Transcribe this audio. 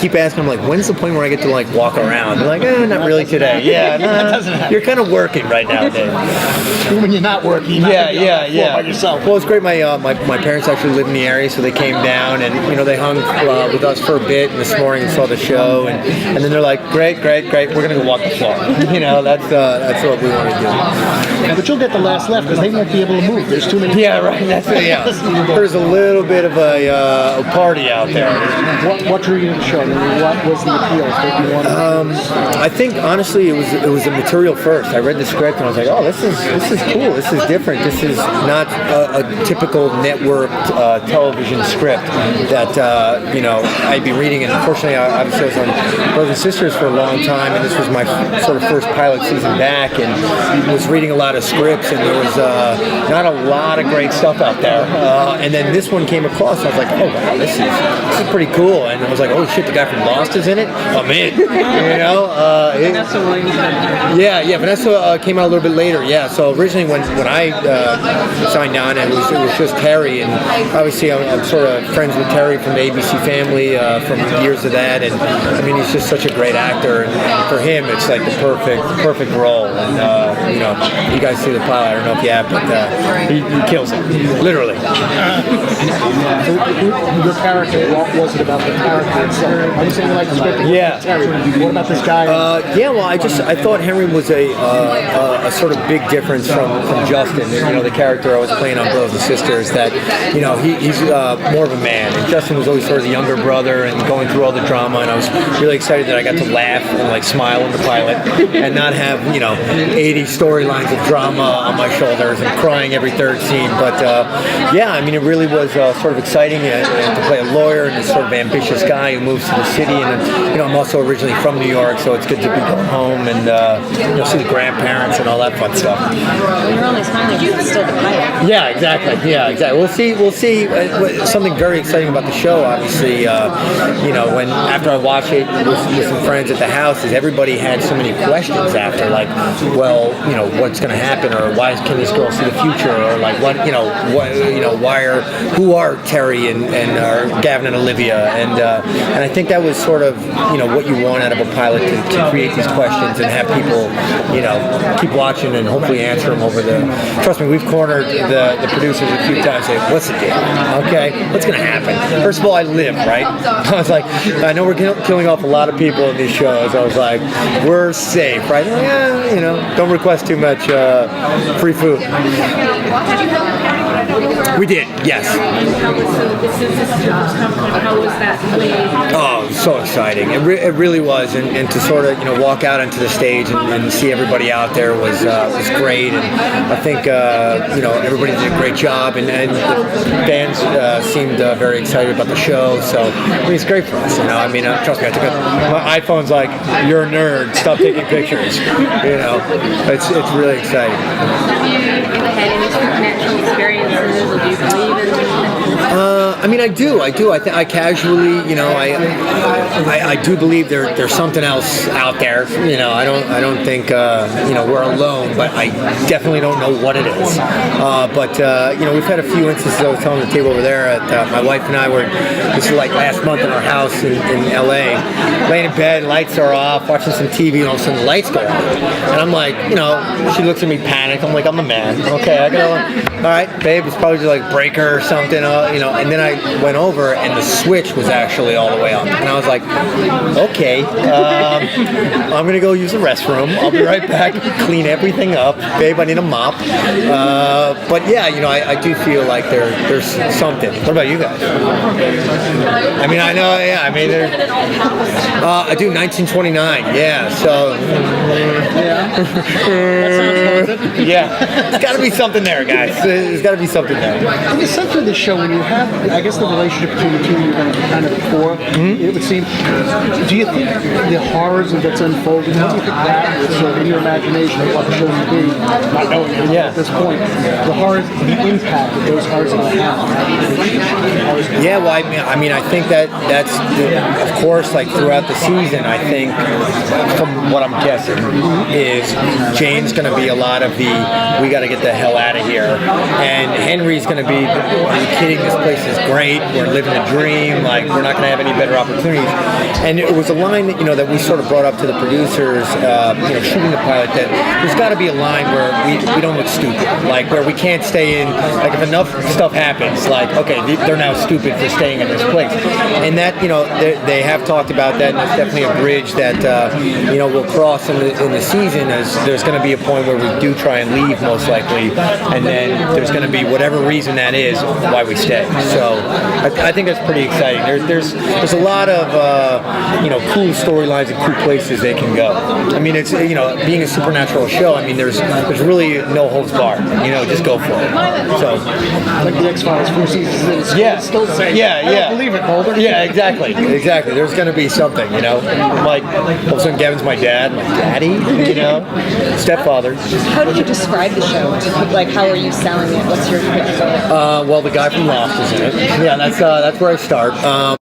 keep asking them, like, when's the point where I get to, like, walk around? They're like, not really today. Yeah, no, you're kind of working right now, Dave. When you're not working, you're not by yourself. Well, it's great. My parents actually live in the area, so they came down and, you know, they hung with us for a bit, and this morning saw the show, and then they're like, great, we're going to go walk the floor. You know, that's what we want to do. But you'll get the last laugh because they won't be able to move. There's too many. Yeah, right. That's it. Yeah. There's a little bit of a party out there. What drew you to the show? I mean, what was the appeal that you wanted? I think honestly, it was the material first. I read the script and I was like, oh, this is cool. This is different. This is not a typical networked television script that you know, I'd be reading. And unfortunately, I was on Brothers and Sisters for a long time, and this was my sort of first pilot season back, and was reading a lot of scripts, and there was not a lot of great stuff out there. And then this one came across, and I was like, oh wow, this is pretty cool. And I was like, oh shit, the guy from Lost is in it. I'm in. You know. Vanessa Williams. Yeah. Vanessa came out a little bit later. Yeah. So originally when I signed on, it was just Terry, and obviously I'm sort of friends with Terry from the ABC family from years of that, and I mean he's just such a great actor, and for him it's like the perfect role. And you know, you guys see the pilot. I don't know if you have, but he kills it, literally. So your character, what was it about the character itself? Are you saying you like the script? Yeah. Terry, what about this guy? Yeah, well, I thought Henry was a sort of big difference from Justin. You know, the character I was playing on Brothers and Sisters. That, you know, he's more of a man, and Justin was always sort of the younger brother and going through all the drama. And I was really excited that I got to laugh and like smile in the pilot, and not have, you know, 80 storylines of drama on my shoulders and crying every third scene. But yeah, I mean, it really was sort of exciting to play a lawyer and this sort of ambitious guy who moves to the city. And you know, I'm also originally from New York, so it's good to be going home and you know, see the grandparents and all that fun stuff. Well, you're only smiling because it's still the pilot. Yeah, exactly. We'll see. Something very exciting about the show, obviously, you know, when after I watch it with some friends at the house, is everybody had so many questions after, like, well, you know, what's going to happen, or why can this girl see the future, or like who are Terry and Gavin and Olivia, and I think that was sort of, you know, what you want out of a pilot, to create these questions and have people, you know, keep watching and hopefully answer them over the. Trust me, we've cornered the producers a few times. Say, what's the deal? Okay, what's going to happen? First of all, I live, right? I was like, I know we're killing off a lot of people in these shows. I was like, we're safe, right? Yeah, you know, don't request too much free food. We did, yes. How was that played? Oh, so exciting! It really was, and to sort of, you know, walk out onto the stage and see everybody out there was great. And I think you know, everybody did a great job, and the fans seemed very excited about the show. So I mean, it's great for us. You know, I mean, trust me, my iPhone's like, you're a nerd, stop taking pictures. You know, it's really exciting. Have you had any supernatural experiences, or do you believe in? I mean, I do. I casually, you know, I do believe there's something else out there. You know, I don't think you know, we're alone, but I definitely don't know what it is. But you know, we've had a few instances. I was telling the table over there at my wife and I were, this is like last month in our house in LA, laying in bed, lights are off, watching some TV, and all of a sudden the lights go on, and I'm like, you know, she looks at me panicked. I'm like, I'm the man. Okay, I gotta. All right, babe, it's probably just like breaker or something. You know, and then I went over and the switch was actually all the way up, and I was like, okay, I'm gonna go use the restroom. I'll be right back. Clean everything up, babe. I need a mop. But yeah, you know, I do feel like there's something. What about you guys? I mean, I know. Yeah, I mean, I do 1929. Yeah, so yeah, there's got to be something there, guys. There's got to be something there. In the center of the show, when you have, I guess, the relationship between the two you're going to kind of before, it would seem, do you think the horrors that's unfolding, how do you think that, so in your imagination of what the show would be, not knowing at this point, the horrors, the impact that those horrors are going to have? Yeah, well, I mean, I think that's, of course, like throughout the season, I think, from what I'm guessing, is Jane's going to be a lot of the, we got to get the hell out of here, and Henry's going to be, are you kidding, this this place is great. We're living a dream. Like, we're not going to have any better opportunities. And it was a line that, that we sort of brought up to the producers, shooting the pilot, that there's got to be a line where we don't look stupid. Like, where we can't stay in, like, if enough stuff happens, like, okay, they're now stupid for staying in this place. And that, they have talked about that, and it's definitely a bridge that, we'll cross in the season, as there's going to be a point where we do try and leave, most likely, and then there's going to be whatever reason that is why we stay. So I think that's pretty exciting. There's a lot of cool storylines and cool places they can go. I mean, it's being a supernatural show. I mean, there's really no holds barred. Just go for it. So like the X-Files, 4 seasons in, yeah, still saying, yeah. I don't believe it, Mulder. Yeah, exactly. There's going to be something. Like all of a sudden Gavin's my dad, my daddy. Stepfather. How do you describe the show? Like, how are you selling it? What's your pitch for it? Well, the guy from Lost is in it. Yeah, that's where I start.